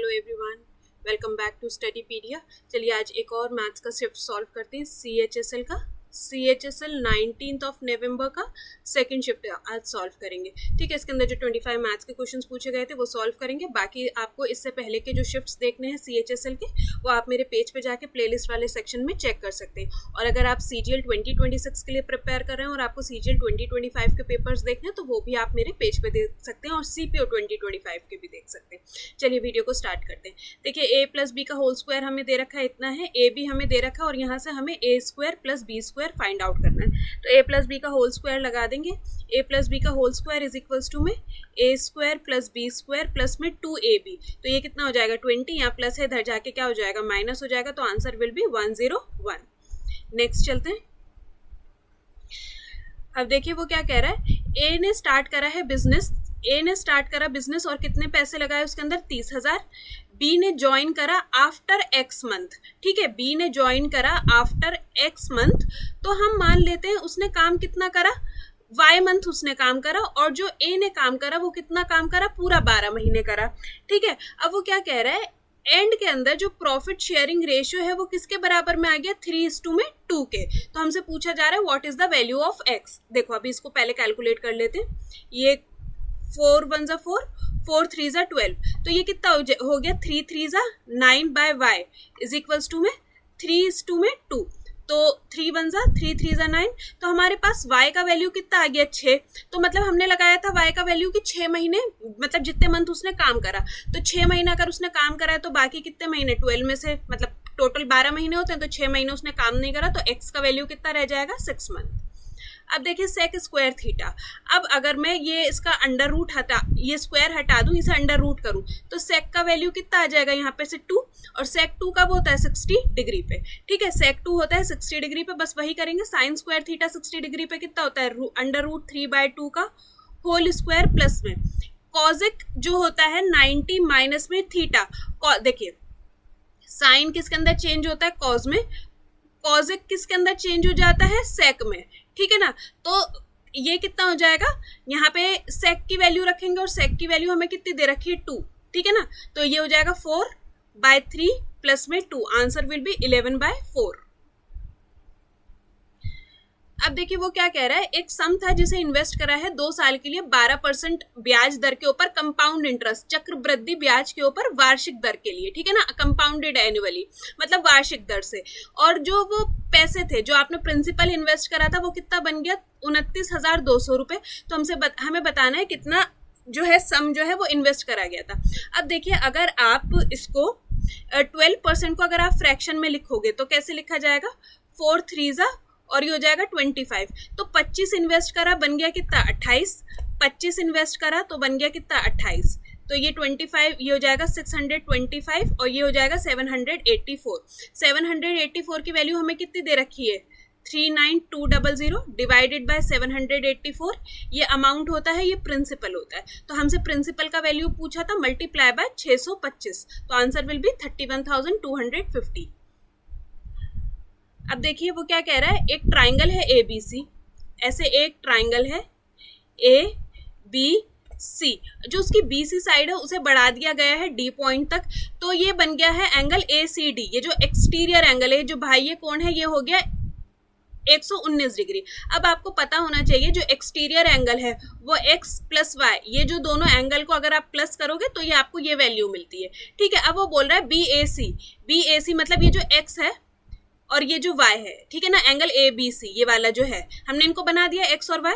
Hello everyone, welcome back to Studypedia. चलिए आज एक और मैथ्स का शिफ्ट सॉल्व करते हैं। CHSL 19 नवंबर का सेकंड शिफ्ट आज सॉल्व करेंगे। ठीक है, इसके अंदर जो 25 मैथ्स के क्वेश्चंस पूछे गए थे वो सॉल्व करेंगे। बाकी आपको इससे पहले के जो शिफ्ट्स देखने हैं CHSL के, वो आप मेरे पेज पे जाके प्लेलिस्ट वाले सेक्शन में चेक कर सकते हैं। और अगर आप CGL 2026 के लिए प्रिपेयर कर रहे हैं और आपको CGL 2025 के पेपर्स देखने हैं तो वो भी आप मेरे पेज पे देख सकते हैं और CPO 2025 के भी देख सकते हैं। चलिए वीडियो को स्टार्ट करते हैं। देखिए a प्लस बी का होल स्क्वायर हमें दे रखा है, इतना है। ए बी हमें दे रखा है और यहाँ से हमें a square plus B square find out करना है। तो a प्लस बी का होल स्क्वायर लगा देंगे। a प्लस बी का whole square is equals to में a square plus B square plus में 2ab। तो ये कितना हो जाएगा 20, यहाँ प्लस है, इधर जाके क्या हो जाएगा माइनस हो जाएगा। तो आंसर विल बी 101। नेक्स्ट चलते हैं। अब देखिए वो क्या कह रहा है। ए ने स्टार्ट करा बिजनेस और कितने पैसे लगाए उसके अंदर 30,000। बी ने ज्वाइन करा आफ्टर एक्स मंथ। ठीक है, बी ने ज्वाइन करा आफ्टर एक्स मंथ, तो हम मान लेते हैं उसने काम कितना करा, वाई मंथ उसने काम करा। और जो ए ने काम करा वो कितना काम करा, पूरा 12 महीने करा। ठीक है, अब वो क्या कह रहा है, एंड के अंदर जो प्रॉफिट शेयरिंग रेशियो है वो किसके बराबर में आ गया, 3:2 के। तो हमसे पूछा जा रहा है what is the value of x. देखो अभी इसको पहले कैलकुलेट कर लेते हैं। ये 4 1 जा 4, 4 3 जा 12, तो ये कितना हो गया 3 3 जा 9 by Y is equals to में 3:2। तो 3 1 जा 3 3 जा 9, तो हमारे पास y का वैल्यू कितना आ गया 6। तो मतलब हमने लगाया था y का वैल्यू कि 6 महीने, मतलब जितने मंथ उसने काम करा। तो 6 महीना अगर उसने काम करा है तो बाकी कितने महीने, 12 में से मतलब टोटल 12 महीने होते हैं, तो 6 महीने उसने काम नहीं करा, तो x का वैल्यू कितना रह जाएगा 6 मंथ। अब देखिए सेक स्क्वायर थीटा। अब अगर मैं ये इसका अंडर रूट ये स्क्वायर हटा दूं, इसे अंडर रूट करूं, तो सेक का वैल्यू कितना आ जाएगा यहाँ पे से 2। और सेक 2 कब होता है 60 डिग्री पे। ठीक है, सेक 2 होता है 60 डिग्री पे, बस वही करेंगे। साइन स्क्वायर थीटा 60 डिग्री पे कितना होता है, अंडर रूट 3/2 का होल स्क्वायर प्लस में कॉजिक जो होता है 90 माइनस में थीटा। देखिए साइन किसके अंदर चेंज होता है, कॉज में। कॉजिक किसके अंदर चेंज हो जाता है, सेक में। ठीक है ना, तो ये कितना हो जाएगा, यहाँ पे सेक की वैल्यू रखेंगे और सेक की वैल्यू हमें कितनी दे रखी है 2। ठीक है ना, तो ये हो जाएगा 4/3 प्लस में 2। Answer will be 11/4। अब देखिए वो क्या कह रहा है, एक सम था जिसे इन्वेस्ट करा है 2 साल के लिए 12% ब्याज दर के ऊपर, कंपाउंड इंटरेस्ट चक्रवृद्धि ब्याज के ऊपर वार्षिक दर के लिए। ठीक है ना, कंपाउंडेड एनुअली मतलब वार्षिक दर से। और जो वो पैसे थे जो आपने प्रिंसिपल इन्वेस्ट करा था वो कितना बन गया 29,200 रुपए। तो हमें बताना है कितना जो है सम जो है वो इन्वेस्ट करा गया था। अब देखिए अगर आप इसको 12% को अगर आप फ्रैक्शन में लिखोगे तो कैसे लिखा जाएगा, 4 3 जा और ये हो जाएगा 25। तो 25 इन्वेस्ट करा बन गया कितना 28। 25 इन्वेस्ट करा तो बन गया कितना 28। तो ये 25, ये हो जाएगा 625 और ये हो जाएगा 784। 784 की वैल्यू हमें कितनी दे रखी है 39200 डिवाइडेड बाय 784। ये अमाउंट होता है, ये प्रिंसिपल होता है। तो हमसे प्रिंसिपल का वैल्यू पूछा था, मल्टीप्लाई बाय 625। तो आंसर विल बी 31,250। अब देखिए वो क्या कह रहा है, एक ट्राइंगल है ABC, ऐसे एक ट्राइंगल है ABC, जो उसकी BC साइड है उसे बढ़ा दिया गया है D पॉइंट तक। तो ये बन गया है एंगल ACD। ये जो एक्सटीरियर एंगल है, जो बाह्य कोण है, ये हो गया 119 डिग्री। अब आपको पता होना चाहिए जो एक्सटीरियर एंगल है वो x प्लस वाई, ये जो दोनों एंगल को अगर आप प्लस करोगे तो ये आपको ये वैल्यू मिलती है। ठीक है, अब वो बोल रहा है BAC मतलब ये जो x है और ये जो y है, ठीक है ना, एंगल ABC ये वाला जो है, हमने इनको बना दिया x और y।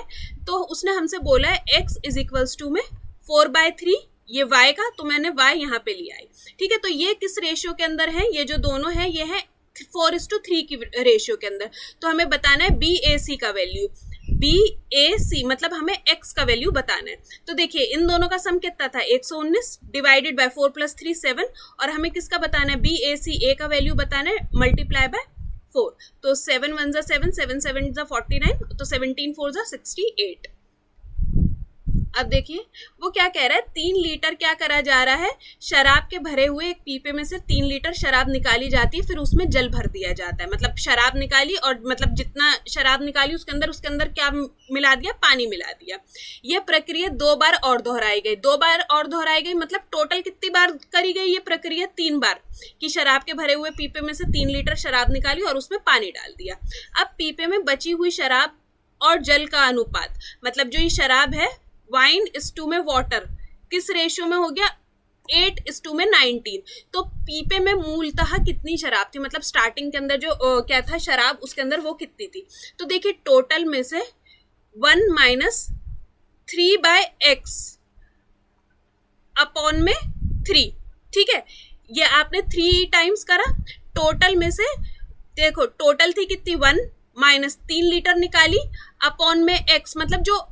तो उसने हमसे बोला है x इज इक्वल्स टू में 4/3 ये y का, तो मैंने y यहाँ पे लिया है। ठीक है, तो ये किस रेशियो के अंदर है, ये जो दोनों है ये है 4:3 की रेशियो के अंदर। तो हमें बताना है BAC का वैल्यू। BAC मतलब हमें x का वैल्यू बताना है। तो देखिए इन दोनों का सम कितना था 119 डिवाइडेड बाय 4 + 3 7, और हमें किसका बताना है BAC A का वैल्यू बताना है, मल्टीप्लाई बाय 4। तो 7 1 जा 7, 7 7 जा 49, तो 17 4 जा 68। अब देखिए वो क्या कह रहा है, 3 लीटर क्या करा जा रहा है, शराब के भरे हुए एक पीपे में से 3 लीटर शराब निकाली जाती है, फिर उसमें जल भर दिया जाता है। मतलब शराब निकाली और मतलब जितना शराब निकाली उसके अंदर क्या मिला दिया, पानी मिला दिया। ये प्रक्रिया 2 बार और दोहराई गई, 2 बार और दोहराई गई, मतलब टोटल कितनी बार करी गई ये प्रक्रिया, 3 बार, कि शराब के भरे हुए पीपे में से 3 लीटर शराब निकाली और उसमें पानी डाल दिया। अब पीपे में बची हुई शराब और जल का अनुपात, मतलब जो ये शराब है वाइन इस टू में वाटर, किस रेशियो में हो गया, 8:19 में 19। तो पीपे में मूलतः कितनी शराब थी, मतलब स्टार्टिंग के अंदर जो क्या था शराब, उसके अंदर वो कितनी थी। तो देखिए टोटल में से 1 - 3/x अपॉन में 3, ठीक है, ये आपने 3 टाइम्स करा। टोटल में से देखो टोटल थी कितनी, 1 माइनस 3 लीटर निकाली अपॉन में x, मतलब जो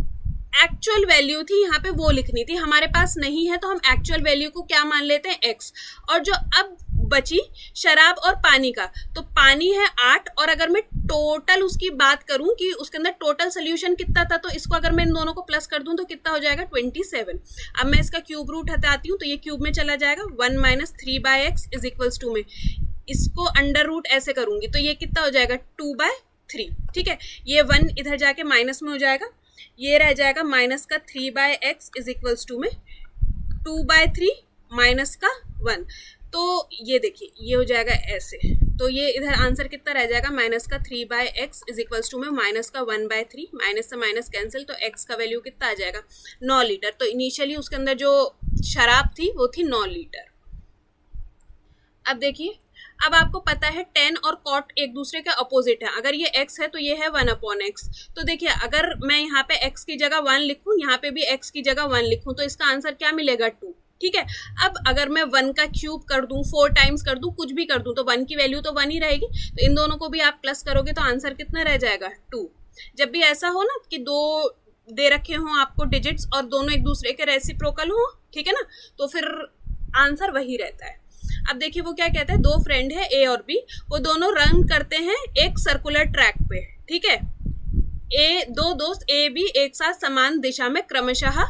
एक्चुअल वैल्यू थी यहाँ पे वो लिखनी थी, हमारे पास नहीं है तो हम एक्चुअल वैल्यू को क्या मान लेते हैं, x। और जो अब बची शराब और पानी का, तो पानी है 8, और अगर मैं टोटल उसकी बात करूं कि उसके अंदर टोटल सोल्यूशन कितना था, तो इसको अगर मैं इन दोनों को प्लस कर दूं तो कितना हो जाएगा, 27। अब मैं इसका क्यूब रूट हटाती हूँ तो ये क्यूब में चला जाएगा, 1 - 3/x इज इक्वल्स टू में इसको अंडर रूट ऐसे करूंगी तो ये कितना हो जाएगा, 2/3, ठीक है। ये 1 इधर जाके माइनस में हो जाएगा, ये रह जाएगा माइनस का 3/x इज इक्वल्स टू में 2/3 माइनस का 1। तो ये देखिए ये हो जाएगा ऐसे, तो ये इधर आंसर कितना रह जाएगा, माइनस का 3/x इज इक्वल्स टू में माइनस का 1/3, माइनस से माइनस कैंसिल, तो x का वैल्यू कितना आ जाएगा, 9 लीटर। तो इनिशियली उसके अंदर जो शराब थी वो थी 9 लीटर। अब देखिए, अब आपको पता है tan और cot एक दूसरे के अपोजिट है, अगर ये x है तो ये है 1/x। तो देखिए अगर मैं यहाँ पे x की जगह 1 लिखूँ, यहाँ पे भी x की जगह 1 लिखूँ, तो इसका आंसर क्या मिलेगा, 2, ठीक है। अब अगर मैं 1 का क्यूब कर दूं, 4 टाइम्स कर दूं, कुछ भी कर दूं, तो 1 की वैल्यू तो 1 ही रहेगी। तो इन दोनों को भी आप प्लस करोगे तो आंसर कितना रह जाएगा, 2। जब भी ऐसा हो ना कि 2 दे रखे हों आपको डिजिट्स और दोनों एक दूसरे के रेसिप्रोकल हो, ठीक है ना, तो फिर आंसर वही रहता है। अब देखिए वो क्या कहता है, 2 फ्रेंड है ए और बी, वो दोनों रन करते हैं एक सर्कुलर ट्रैक पे, ठीक है। दो दोस्त ए बी एक साथ समान दिशा में क्रमशः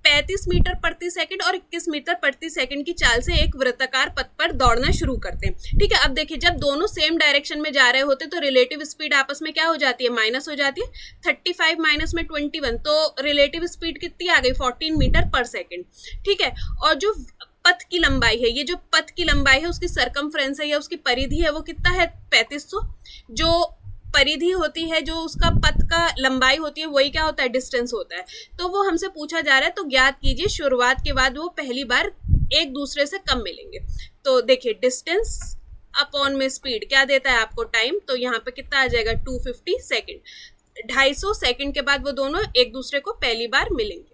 35 मीटर प्रति सेकंड और 21 मीटर प्रति सेकंड की चाल से एक वृत्ताकार पथ पर दौड़ना शुरू करते हैं, ठीक है। अब देखिए जब दोनों सेम डायरेक्शन में जा रहे होते तो रिलेटिव स्पीड आपस में क्या हो जाती है, माइनस हो जाती है। 35 माइनस में 21, तो रिलेटिव स्पीड कितनी आ गई, 14 मीटर पर सेकंड, ठीक है। और जो पथ की लंबाई है, ये जो पथ की लंबाई है उसकी सरकमफ्रेंस है या उसकी परिधि है, वो कितना है, 3500। जो परिधि होती है, जो उसका पथ का लंबाई होती है, वही क्या होता है, डिस्टेंस होता है। तो वो हमसे पूछा जा रहा है, तो ज्ञात कीजिए शुरुआत के बाद वो पहली बार एक दूसरे से कब मिलेंगे। तो देखिए डिस्टेंस अपॉन में स्पीड क्या देता है आपको, टाइम, तो यहाँ पे कितना आ जाएगा, 250 सेकेंड। 250 सेकेंड के बाद वो दोनों एक दूसरे को पहली बार मिलेंगे।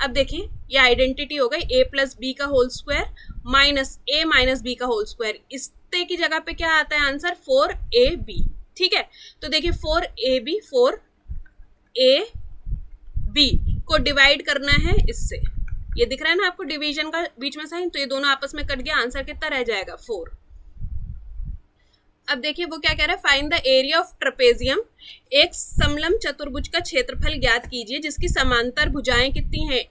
अब देखिए ये आइडेंटिटी हो गई, a + b का whole square minus a - b का होल स्क्वायर। इससे की जगह पे क्या आता है आंसर, 4ab, ठीक है। तो देखिए 4ab 4ab को डिवाइड करना है इससे, ये दिख रहा है ना आपको डिवीजन का बीच में साइन, तो ये दोनों आपस में कट गया, आंसर कितना रह जाएगा, 4। अब देखिए वो क्या कह रहा है, find the area of trapezium, एक समलंब चतुर्भुज का क्षेत्रफल ज्ञात कीजिए जिसकी समांतर भुजाएं कितनी हैं,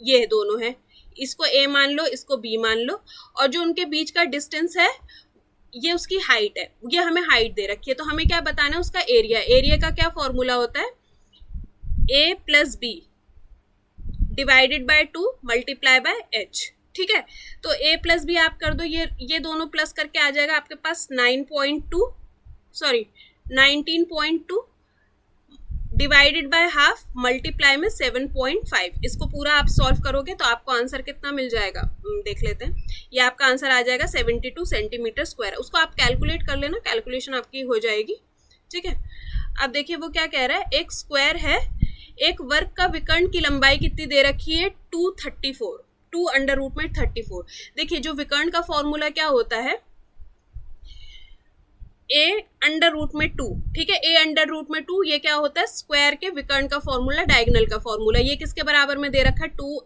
ये दोनों हैं, इसको a मान लो, इसको b मान लो, और जो उनके बीच का डिस्टेंस है ये उसकी हाइट है, ये हमें हाइट दे रखी है। तो हमें क्या बताना है, उसका एरिया। एरिया का क्या फॉर्मूला होता है, a + b divided by 2 multiply by h, ठीक है। तो a + b आप कर दो, ये दोनों प्लस करके आ जाएगा आपके पास 19.2 डिवाइडेड बाय हाफ मल्टीप्लाई में 7.5। इसको पूरा आप सॉल्व करोगे तो आपको आंसर कितना मिल जाएगा, देख लेते हैं। ये आपका आंसर आ जाएगा 72 सेंटीमीटर स्क्वायर। उसको आप कैलकुलेट कर लेना, कैलकुलेशन आपकी हो जाएगी, ठीक है। अब देखिए वो क्या कह रहा है, एक स्क्वायर है, एक वर्ग का विकर्ण की लंबाई कितनी दे रखी है, 234, 2√34। देखिए जो विकर्ण का फॉर्मूला क्या होता है, a√2, ठीक है। a√2 ये क्या होता है, स्क्वायर के विकर्ण का फॉर्मूला, डायगोनल का फॉर्मूला। ये किसके बराबर में दे रखा है, 2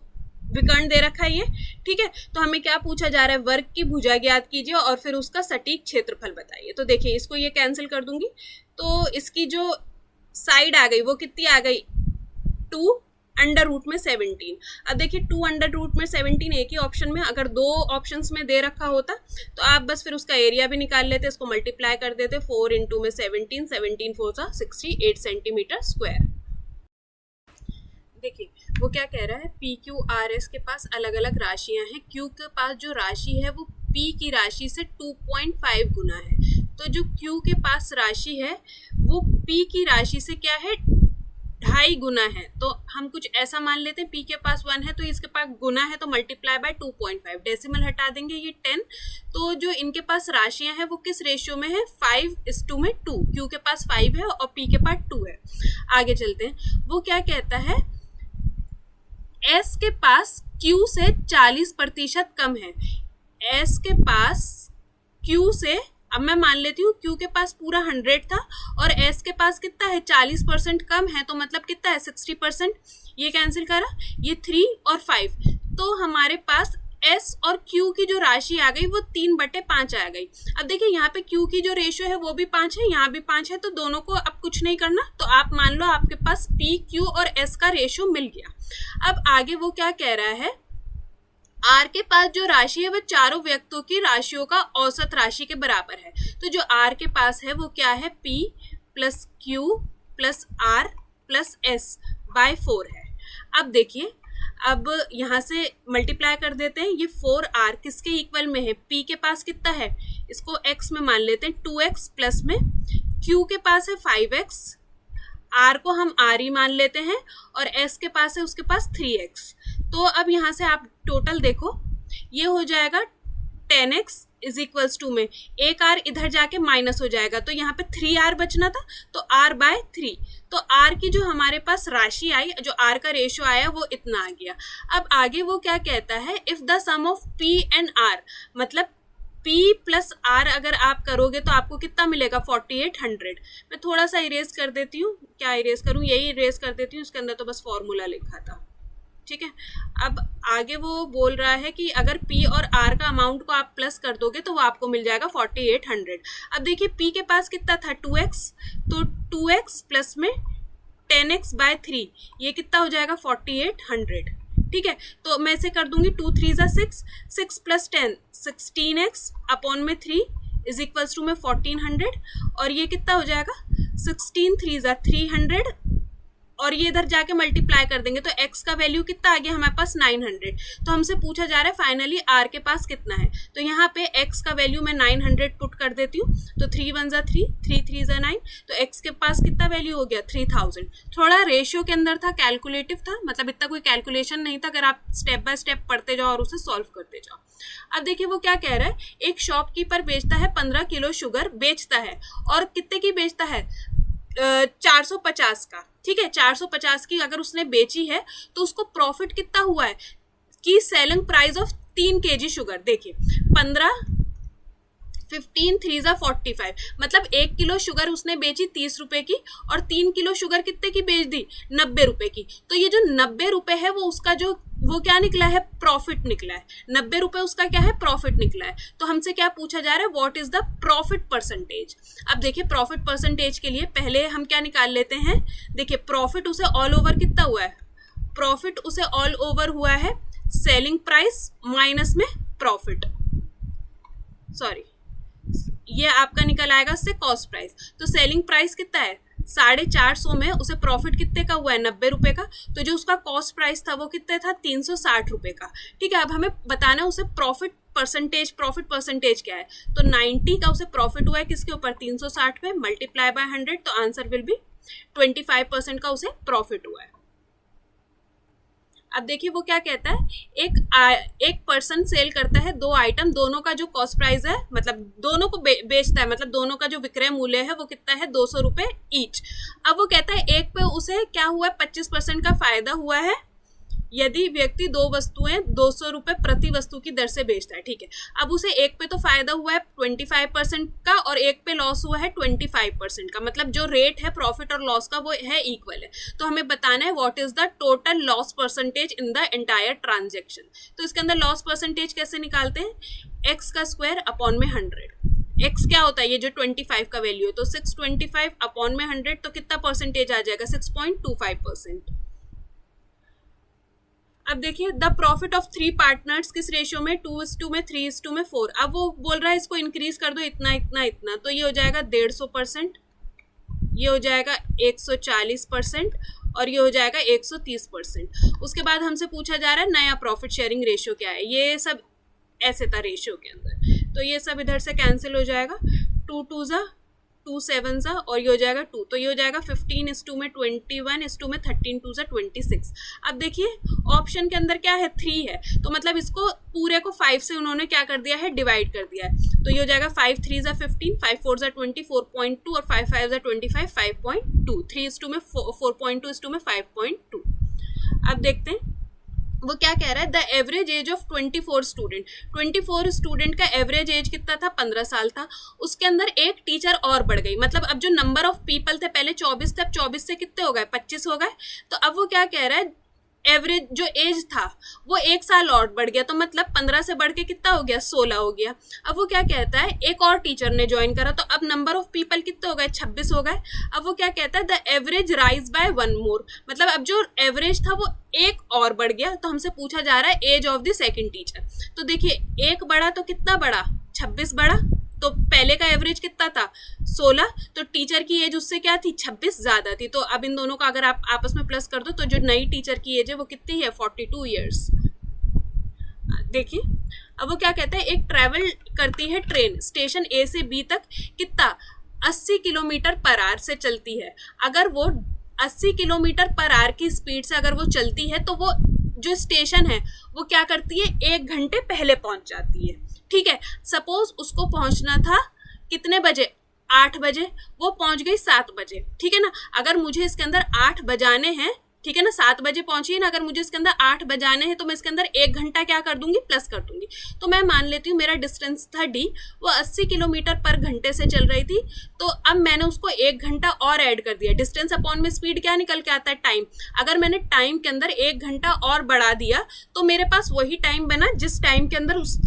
विकर्ण दे रखा है ये, ठीक है। तो हमें क्या पूछा जा रहा है, वर्ग की भुजा ज्ञात कीजिए और फिर उसका सटीक क्षेत्रफल बताइए। तो देखिए इसको ये कैंसिल कर दूंगी, तो इसकी जो साइड आ गई वो कितनी आ गई, अंडर रूट में 17। अब देखिए 2 अंडर रूट में 17 एक ही ऑप्शन में, अगर 2 ऑप्शंस में दे रखा होता तो आप बस फिर उसका एरिया भी निकाल लेते, इसको मल्टीप्लाई कर देते, 4 इंटू में 17, 17 4 सा 68 सेंटीमीटर स्क्वायर। देखिए वो क्या कह रहा है, पी क्यू आर एस के पास अलग अलग राशियां हैं, क्यू के पास जो राशि है वो पी की राशि से 2.5 गुना है। तो जो क्यू के पास राशि है वो पी की राशि से क्या है, 2.5 गुना है। तो हम कुछ ऐसा मान लेते हैं, पी के पास 1 है तो इसके पास गुना है, तो मल्टीप्लाई बाय 2.5, डेसिमल हटा देंगे, ये 10। तो जो इनके पास राशियां हैं वो किस रेशियो में है, 5:2। क्यू के पास 5 है और पी के पास 2 है। आगे चलते हैं, वो क्या कहता है, एस के पास क्यू से 40% कम है। एस के पास क्यू से, अब मैं मान लेती हूँ क्यू के पास पूरा 100 था और एस के पास कितना है, 40% कम है, तो मतलब कितना है, 60%। ये कैंसिल करा, ये 3 और 5, तो हमारे पास एस और क्यू की जो राशि आ गई वो 3/5 आ गई। अब देखिए यहाँ पे क्यू की जो रेशियो है वो भी 5 है, यहाँ भी 5 है, तो दोनों को अब कुछ नहीं करना, तो आप मान लो आपके पास पी क्यू और एस का रेशियो मिल गया। अब आगे वो क्या कह रहा है, आर के पास जो राशि है वह चारों व्यक्तों की राशियों का औसत राशि के बराबर है। तो जो आर के पास है वो क्या है, P plus Q plus R plus S by 4 है। अब देखिए, अब यहाँ से मल्टीप्लाई कर देते हैं, ये 4r किसके इक्वल में है, p के पास कितना है, इसको x में मान लेते हैं, 2x प्लस में q के पास है 5x, r को हम r ही मान लेते हैं और s के पास है उसके पास 3x। तो अब यहाँ से आप टोटल देखो, ये हो जाएगा 10x इज इक्वल्स टू में एक r इधर जाके माइनस हो जाएगा, तो यहाँ पे 3r बचना था, तो r बाय 3। तो r की जो हमारे पास राशि आई, जो r का रेशियो आया वो इतना आ गया। अब आगे वो क्या कहता है, if the sum of p and r, मतलब p प्लस r अगर आप करोगे तो आपको कितना मिलेगा, 4800। मैं थोड़ा सा इरेज कर देती हूँ, क्या इरेज करूँ, यही इरेज कर देती हूँ, उसके अंदर तो बस फॉर्मूला लिखा था, ठीक है। अब आगे वो बोल रहा है कि अगर P और R का अमाउंट को आप प्लस कर दोगे तो वो आपको मिल जाएगा 4800। अब देखिए P के पास कितना था, 2x, तो 2x प्लस में 10x बाय 3, ये कितना हो जाएगा 4800, ठीक है। तो मैं इसे कर दूंगी, 2 3 ज़ा 6, 6 प्लस 10 16x अपॉन में 3 इज इक्वल्स टू में 1400, और ये कितना हो जाएगा 16 3 ज़ा 300, और ये इधर जाके मल्टीप्लाई कर देंगे तो x का वैल्यू कितना आ गया हमारे पास 900। तो हमसे पूछा जा रहा है फाइनली r के पास कितना है, तो यहाँ पे x का वैल्यू मैं 900 पुट कर देती हूँ, तो 3 1 ज़ा 3, 3 3 ज़ा 9, तो x के पास कितना वैल्यू हो गया 3000। थोड़ा रेशियो के अंदर था, कैलकुलेटिव था, मतलब इतना कोई कैलकुलेशन नहीं था, अगर आप स्टेप बाय स्टेप पढ़ते जाओ और उसे सॉल्व करते जाओ। अब देखिए वो क्या कह रहा है, एक शॉपकीपर बेचता है 15 किलो शुगर बेचता है, और कितने की बेचता है, 450 का, ठीक है। 450 की अगर उसने बेची है तो उसको प्रॉफिट कितना हुआ है कि selling price of 3 kg sugar, देखिए 15 3 ज़ा 45, मतलब 1 किलो शुगर उसने बेची 30 रुपए की, और 3 किलो शुगर कितने की बेच दी, 90 रुपए की। तो ये जो 90 रुपए है वो उसका जो वो क्या निकला है, प्रॉफिट निकला है, 90 रुपए उसका क्या है, प्रॉफिट निकला है। तो हमसे क्या पूछा जा रहा है, what is the profit percentage. अब देखिए प्रॉफिट परसेंटेज के लिए पहले हम क्या निकाल लेते हैं, देखिए प्रॉफिट उसे ऑल ओवर कितना हुआ है, प्रॉफिट उसे ऑल ओवर हुआ है सेलिंग प्राइस माइनस में प्रॉफिट, सॉरी ये आपका निकल आएगा उससे कॉस्ट प्राइस। तो सेलिंग प्राइस कितना है 450 में उसे प्रॉफिट कितने का हुआ है, 90 रुपए का, तो जो उसका कॉस्ट प्राइस था वो कितने था, 360 रुपए का, ठीक है। अब हमें बताना है उसे प्रॉफिट परसेंटेज क्या है, तो 90 का उसे प्रॉफिट हुआ है किसके ऊपर, 360 पे, मल्टीप्लाई बाय 100, तो आंसर विल बी 25% का उसे प्रॉफिट हुआ है। अब देखिए वो क्या कहता है, एक पर्सन सेल करता है 2 आइटम, दोनों का जो कॉस्ट प्राइस है, मतलब दोनों को बेचता है, मतलब दोनों का जो विक्रय मूल्य है वो कितना है, 200 रुपए ईच। अब वो कहता है एक पे उसे क्या हुआ है, 25% का फायदा हुआ है यदि व्यक्ति 2 वस्तुएं 200 रुपए प्रति वस्तु की दर से बेचता है, ठीक है। अब उसे एक पे तो फायदा हुआ है 25% का और एक पे लॉस हुआ है 25% का, मतलब जो रेट है प्रॉफिट और लॉस का वो है इक्वल है। तो हमें बताना है what is the total loss percentage in the entire transaction. तो इसके अंदर लॉस परसेंटेज कैसे निकालते हैं, एक्स का स्क्वायर अपॉन में 100, एक्स क्या होता है, ये जो 25 का वैल्यू है, तो 625 अपॉन में 100, तो कितना परसेंटेज आ जाएगा, 6.25%। अब देखिए द प्रॉफिट ऑफ 3 पार्टनर्स किस रेशियो में, 2:2 में, 3:2 में, 4। अब वो बोल रहा है इसको इंक्रीज कर दो इतना इतना इतना, तो ये हो जाएगा 150%, ये हो जाएगा 140% और ये हो जाएगा 130%। उसके बाद हमसे पूछा जा रहा है नया प्रॉफिट शेयरिंग रेशियो क्या है। ये सब ऐसे था रेशियो के अंदर, तो ये सब इधर से कैंसिल हो जाएगा, 2 2 जा 2 7 जा और ये हो जाएगा 2, तो ये हो जाएगा 15:2 में 21:2 में 13 2 जा 26। अब देखिए ऑप्शन के अंदर क्या है, 3 है, तो मतलब इसको पूरे को 5 से उन्होंने क्या कर दिया है, डिवाइड कर दिया है। तो ये हो जाएगा 5 3 जा 15, 5 4 जा 20, 4.2 और 5 5 जा 25, 5.2, 3:2 में 4.2:2 में 5.2। अब देखते हैं वो क्या कह रहा है, the average age of 24 student, 24 student का एवरेज एज कितना था, 15 साल था। उसके अंदर एक टीचर और बढ़ गई, मतलब अब जो नंबर ऑफ पीपल थे पहले 24 थे, अब 24 से कितने हो गए, 25 हो गए। तो अब वो क्या कह रहा है, एवरेज जो एज था वो 1 साल और बढ़ गया, तो मतलब 15 से बढ़ के कितना हो गया, 16 हो गया। अब वो क्या कहता है, एक और टीचर ने ज्वाइन करा, तो अब नंबर ऑफ पीपल कितने हो गए, 26 हो गए। अब वो क्या कहता है, द एवरेज राइज बाय 1 मोर, मतलब अब जो एवरेज था वो एक और बढ़ गया। तो हमसे पूछा जा रहा है age of the second teacher. तो देखिए एक बढ़ा तो कितना बढ़ा, 26 बढ़ा, तो पहले का एवरेज कितना था, 16, तो टीचर की एज उससे क्या थी, 26 ज्यादा थी। तो अब इन दोनों का अगर आप आपस में प्लस कर दो तो जो नई टीचर की एज है वो कितनी है, 42 ईयर्स। देखिए अब वो क्या कहता है, एक ट्रैवल करती है ट्रेन स्टेशन ए से बी तक कितना, 80 किलोमीटर पर आवर से चलती है। अगर वो 80 किलोमीटर पर आवर की स्पीड से अगर वो चलती है तो वो जो स्टेशन है वो क्या करती है, 1 घंटे पहले पहुंच जाती है। ठीक है, सपोज उसको पहुंचना था कितने बजे, 8 बजे, वो पहुंच गई 7 बजे। ठीक है ना, अगर मुझे इसके अंदर 8 बजाने हैं, ठीक है ना, 7 बजे पहुंची है ना, अगर मुझे इसके अंदर 8 बजाने हैं तो मैं इसके अंदर 1 घंटा क्या कर दूंगी, प्लस कर दूंगी। तो मैं मान लेती हूँ मेरा डिस्टेंस था डी, वो 80 किलोमीटर पर घंटे से चल रही थी, तो अब मैंने उसको 1 घंटा और ऐड कर दिया। डिस्टेंस अपॉन में स्पीड क्या निकल के आता है, टाइम। अगर मैंने टाइम के अंदर 1 घंटा और बढ़ा दिया तो मेरे पास वही टाइम बना जिस टाइम के अंदर उस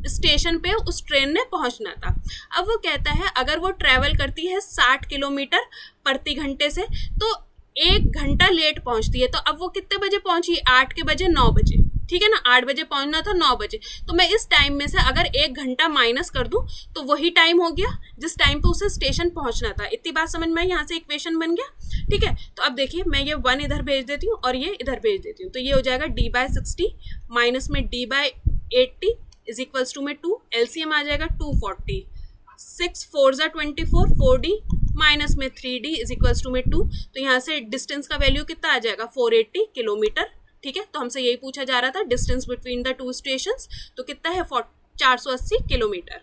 स्टेशन पे उस ट्रेन ने पहुंचना था। अब वो कहता है अगर वो ट्रेवल करती है 60 किलोमीटर प्रति घंटे से तो 1 घंटा लेट पहुंचती है। तो अब वो कितने बजे पहुंची, 8 के बजे 9 बजे। ठीक है ना, 8 बजे पहुंचना था, 9 बजे। तो मैं इस टाइम में से अगर 1 घंटा माइनस कर दूं तो वही टाइम हो गया जिस टाइम पे उसे स्टेशन पहुंचना था। इतनी बात समझ में, यहाँ से इक्वेशन बन गया। ठीक है, तो अब देखिए मैं ये 1 इधर भेज देती हूँ और ये इधर भेज देती हूँ, तो ये हो जाएगा d/60 माइनस में d/80 इज इक्वल्स टू में 2, एलसीएम आ जाएगा 240, 6 4 जा 24, 4d माइनस में 3d इज इक्वल्स टू में 2। तो यहाँ से डिस्टेंस का वैल्यू कितना आ जाएगा, 480 किलोमीटर। ठीक है, तो हमसे यही पूछा जा रहा था डिस्टेंस बिटवीन द 2 स्टेशंस, तो कितना है 480 किलोमीटर।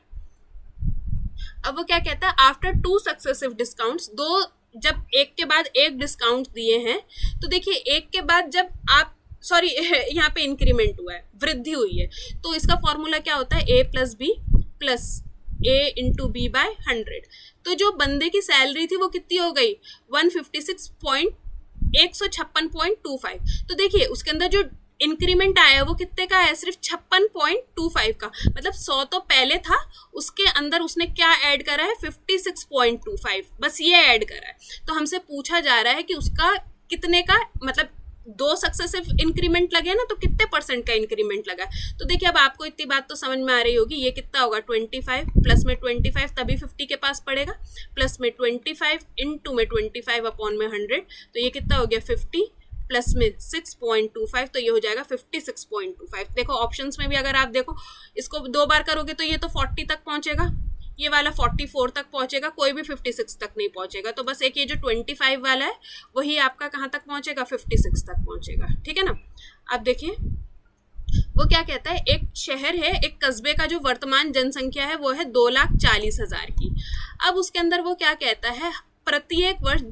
अब वो क्या कहता है, आफ्टर 2 सक्सेसिव डिस्काउंट्स, दो जब एक के बाद एक डिस्काउंट दिए हैं, तो देखिए एक के बाद जब आप सॉरी यहाँ पे इंक्रीमेंट हुआ है, वृद्धि हुई है, तो इसका फॉर्मूला क्या होता है, a plus B plus a into B by 100। तो जो बंदे की सैलरी थी वो कितनी हो गई, 156.25। तो देखिए उसके अंदर जो इंक्रीमेंट आया वो कितने का है, सिर्फ 56.25 का, मतलब 100 तो पहले था, उसके अंदर उसने क्या ऐड करा है, 56.25, बस ये ऐड करा है। तो हमसे पूछा जा रहा है कि उसका कितने का, मतलब 2 सक्सेसिव इंक्रीमेंट लगे ना, तो कितने परसेंट का इंक्रीमेंट लगा। तो देखिए अब आपको इतनी बात तो समझ में आ रही होगी, ये कितना होगा 25 प्लस में 25 तभी 50 के पास पड़ेगा, प्लस में 25 इंटू में 25 अपॉन में 100, तो ये कितना हो गया 50 प्लस में 6.25, तो ये हो जाएगा 56.25। देखो ऑप्शंस में भी अगर आप देखो इसको 2 बार करोगे तो ये तो 40 तक पहुंचेगा, ये वाला 44 तक पहुंचेगा, कोई भी 56 तक नहीं पहुंचेगा। तो बस एक ये जो 25 वाला है वही आपका कहाँ तक पहुंचेगा, 56 तक पहुंचेगा। ठीक है ना, अब देखिए वो क्या कहता है, एक शहर है, एक कस्बे का जो वर्तमान जनसंख्या है वो है 2,40,000 की। अब उसके अंदर वो क्या कहता है, प्रत्येक वर्ष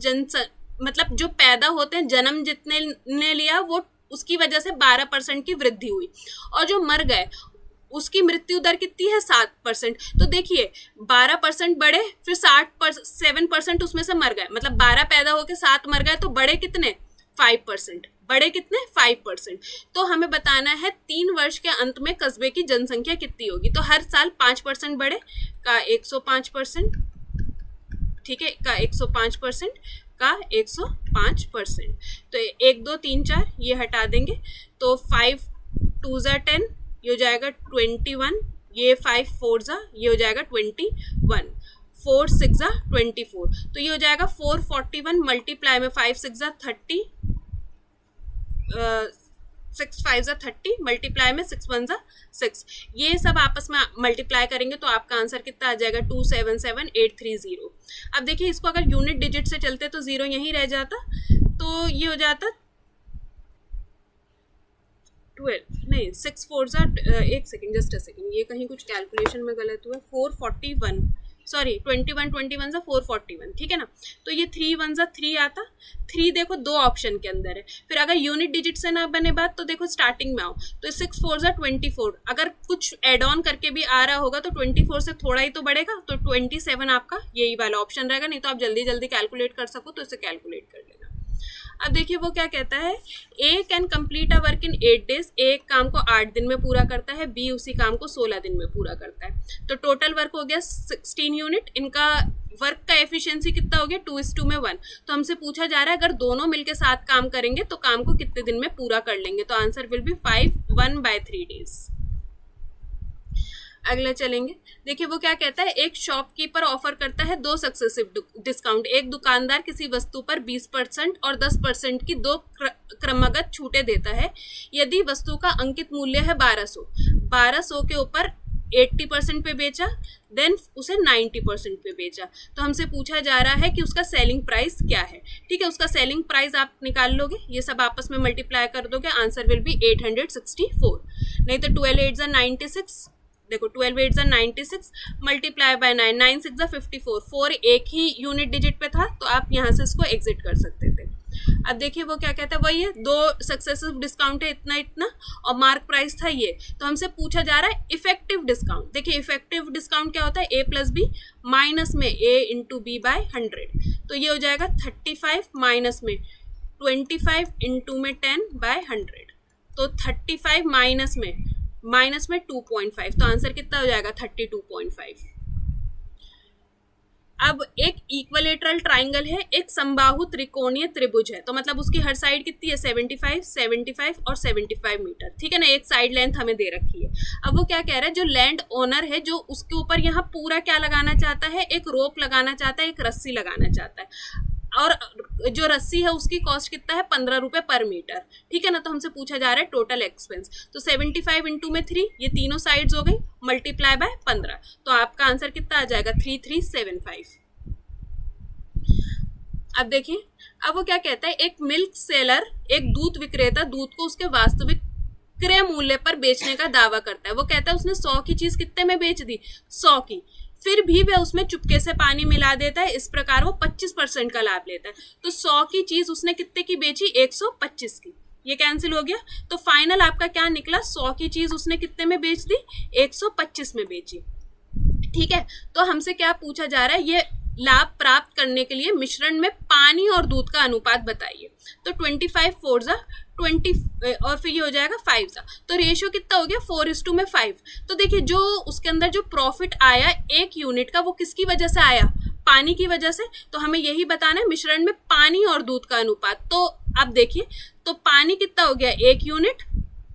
मतलब जो पैदा होते हैं, जन्म जितने ने लिया वो उसकी वजह से 12% की वृद्धि हुई, और जो मर गए उसकी मृत्यु दर कितनी है, 7%। तो देखिए 12% बढ़े, फिर 7% उसमें से मर गए, मतलब 12 पैदा होकर 7 मर गए, तो बड़े कितने, 5%। बड़े कितने, 5%। तो हमें बताना है 3 वर्ष के अंत में कस्बे की जनसंख्या कितनी होगी। तो हर साल 5% बढ़े का 105%, ठीक है, का 105%, का 105%। तो 1 2 3 4 ये हटा देंगे, तो 5 2 ज़ा 10, ये हो जाएगा 21, ये 5 4 ज़ा, ये हो जाएगा 21, 4 6 ज़ा 24, तो ये हो जाएगा 441 मल्टीप्लाई में 5 6 ज़ा 30, 6 5 ज़ा 30 मल्टीप्लाई में 6 1 ज़ा 6, ये सब आपस में मल्टीप्लाई करेंगे तो आपका आंसर कितना आ जाएगा 277830। अब देखिए इसको अगर यूनिट डिजिट से चलते तो 0 यहीं रह जाता, तो ये हो जाता 12 नहीं 6 4 ज़ा, एक सेकेंड जस्ट अ सेकेंड, ये कहीं कुछ कैलकुलेशन में गलत हुआ, 441 सॉरी 21 ज़ा 441, ठीक है ना। तो ये 3 1 ज़ा 3 आता, 3 देखो 2 ऑप्शन के अंदर है। फिर अगर यूनिट डिजिट से ना बने बात तो देखो स्टार्टिंग में आओ, तो 6 4 ज़ा 24, अगर कुछ एड ऑन करके भी आ रहा होगा तो 24 से थोड़ा ही तो बढ़ेगा, तो 27 आपका यही वाला ऑप्शन रहेगा। नहीं तो आप जल्दी जल्दी कैलकुलेट कर सको तो इसे कैलकुलेट कर लेना। अब देखिए वो क्या कहता है, A can complete a work in 8 days, A एक काम को 8 दिन में पूरा करता है, बी उसी काम को 16 दिन में पूरा करता है। तो टोटल वर्क हो गया 16 यूनिट, इनका वर्क का एफिशिएंसी कितना हो गया 2:1। तो हमसे पूछा जा रहा है अगर दोनों मिलके साथ काम करेंगे तो काम को कितने दिन में पूरा कर लेंगे, तो आंसर विल बी 5 1/3 days। अगले चलेंगे, देखिए वो क्या कहता है, एक शॉपकीपर ऑफर करता है 2 सक्सेसिव डिस्काउंट, एक दुकानदार किसी वस्तु पर 20% और 10% की 2 क्रमगत छूटें देता है। यदि वस्तु का अंकित मूल्य है 1200 के ऊपर 80% पे बेचा, देन उसे 90% पे बेचा, तो हमसे पूछा जा रहा है कि उसका सेलिंग प्राइस क्या है। ठीक है, उसका सेलिंग प्राइस आप निकाल लोगे, ये सब आपस में मल्टीप्लाई कर दोगे, आंसर विल बी 864। नहीं तो 12 8 ज़ा 96, देखो 12 8 ज़ा 96 मल्टीप्लाई बाय 9, 9 6 ज़ा 54, 4 एक ही यूनिट डिजिट पे था तो आप यहाँ से इसको एग्जिट कर सकते थे। अब देखिए वो क्या कहता है, वही है 2 सक्सेसिव डिस्काउंट है इतना इतना और मार्क प्राइस था ये, तो हमसे पूछा जा रहा है इफेक्टिव डिस्काउंट। देखिए इफेक्टिव डिस्काउंट क्या होता है, a प्लस बी माइनस में a इंटू बी बाय 100, तो ये हो जाएगा 35 माइनस में 25 इंटू में 10 बाय 100, तो 35 माइनस में 2.5, तो आंसर कितना हो जाएगा 32.5। अब एक इक्विलेटरल ट्राइंगल है, एक समबाहु त्रिकोणीय त्रिभुज है, तो मतलब उसकी हर साइड कितनी है 75 75 और 75 मीटर, ठीक है ना, एक साइड लेंथ हमें दे रखी है। अब वो क्या कह रहा है, जो लैंड ओनर है जो उसके ऊपर यहाँ पूरा क्या लगाना चाहता है, एक रोप लगाना चाहता है, एक रस्सी लगाना चाहता है, और जो रस्सी है उसकी कॉस्ट कितना है 15 रुपये पर मीटर, ठीक है ना। तो हमसे पूछा जा रहा है टोटल एक्सपेंस, तो 75 इंटू में 3, ये तीनों साइड्स हो गई, मल्टीप्लाई बाय 15, तो आपका आंसर कितना आ जाएगा 3375। अब देखिए, अब वो क्या कहता है, एक मिल्क सेलर, एक दूध विक्रेता दूध को उसके वास्तविक क्रय मूल्य पर बेचने का दावा करता है। वो कहता है उसने 100 की चीज कितने में बेच दी, 100 की, फिर भी वह उसमें चुपके से पानी मिला देता है, इस प्रकार वो 25% का लाभ लेता है। तो 100 की चीज उसने कितने की बेची, 125 की, ये कैंसिल हो गया, तो फाइनल आपका क्या निकला, 100 की चीज उसने कितने में बेच दी, 125 में बेची, ठीक है। तो हमसे क्या पूछा जा रहा है, ये लाभ प्राप्त करने के लिए मिश्रण में पानी और दूध का अनुपात बताइए। तो 25 4 ज़ा 20 और फिर ये हो जाएगा 5 ज़ा, तो रेशियो कितना हो गया 4:5। तो देखिए जो उसके अंदर जो प्रॉफिट आया 1 यूनिट का, वो किसकी वजह से आया, पानी की वजह से। तो हमें यही बताना है मिश्रण में पानी और दूध का अनुपात। तो आप देखिए, तो पानी कितना हो गया 1 यूनिट,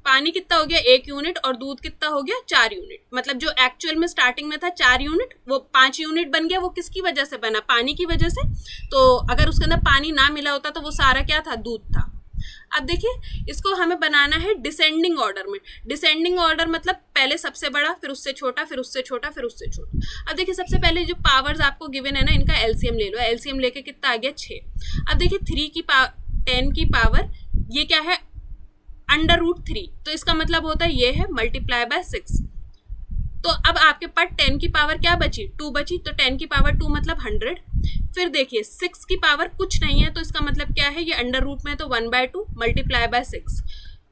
पानी कितना हो गया 1 यूनिट, और दूध कितना हो गया 4 यूनिट, मतलब जो एक्चुअल में स्टार्टिंग में था 4 यूनिट वो 5 यूनिट बन गया, वो किसकी वजह से बना, पानी की वजह से। तो अगर उसके अंदर पानी ना मिला होता तो वो सारा क्या था, दूध था। अब देखिए इसको हमें बनाना है डिसेंडिंग ऑर्डर में। डिसेंडिंग ऑर्डर मतलब पहले सबसे बड़ा, फिर उससे छोटा, फिर उससे छोटा, फिर उससे छोटा। अब देखिए सबसे पहले जो पावर्स आपको गिवन है ना, इनका एलसीएम ले लो, एलसीएम लेके कितना आ गया 6। अब देखिए 10 की पावर ये क्या है, √3, तो इसका मतलब होता है ये है मल्टीप्लाई बाय 6। तो अब आपके पास 10 की पावर क्या बची, 2 बची, तो 10 की पावर 2 मतलब 100। फिर देखिए 6 की पावर कुछ नहीं है, तो इसका मतलब क्या है, ये अंडर रूट में, तो 1/2 मल्टीप्लाई बाय 6,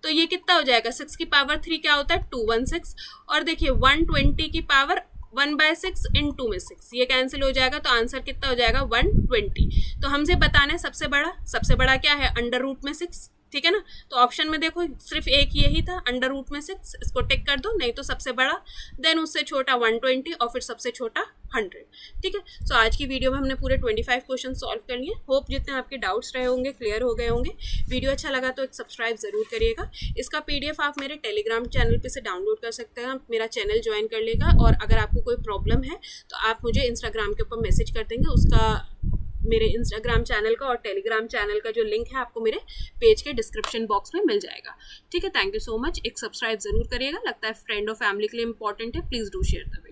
तो ये कितना हो जाएगा, 6 की पावर 3 क्या होता है 216। और देखिए 120 की पावर 1/6 इन 2 में 6, ये कैंसिल हो जाएगा, तो आंसर कितना हो जाएगा 120। तो हमसे बताना है सबसे बड़ा क्या है, अंडर रूट में 6, ठीक है ना। तो ऑप्शन में देखो सिर्फ एक यही था, अंडर रूट में 6, इसको टिक कर दो, नहीं तो सबसे बड़ा, देन उससे छोटा 120 और फिर सबसे छोटा 100। ठीक है, सो आज की वीडियो में हमने पूरे 25 क्वेश्चन सॉल्व कर लिए। होप जितने आपके डाउट्स रहे होंगे क्लियर हो गए होंगे। वीडियो अच्छा लगा तो एक सब्सक्राइब ज़रूर करिएगा। इसका PDF आप मेरे टेलीग्राम चैनल पे से डाउनलोड कर सकते हैं, आप मेरा चैनल ज्वाइन कर लेगा। और अगर आपको कोई प्रॉब्लम है तो आप मुझे इंस्टाग्राम के ऊपर मैसेज कर देंगे, उसका मेरे इंस्टाग्राम चैनल का और टेलीग्राम चैनल का जो लिंक है आपको मेरे पेज के डिस्क्रिप्शन बॉक्स में मिल जाएगा। ठीक है, थैंक यू सो मच। एक सब्सक्राइब ज़रूर करिएगा, लगता है फ्रेंड और फैमिली के लिए इंपॉर्टेंट है। Please do share the video.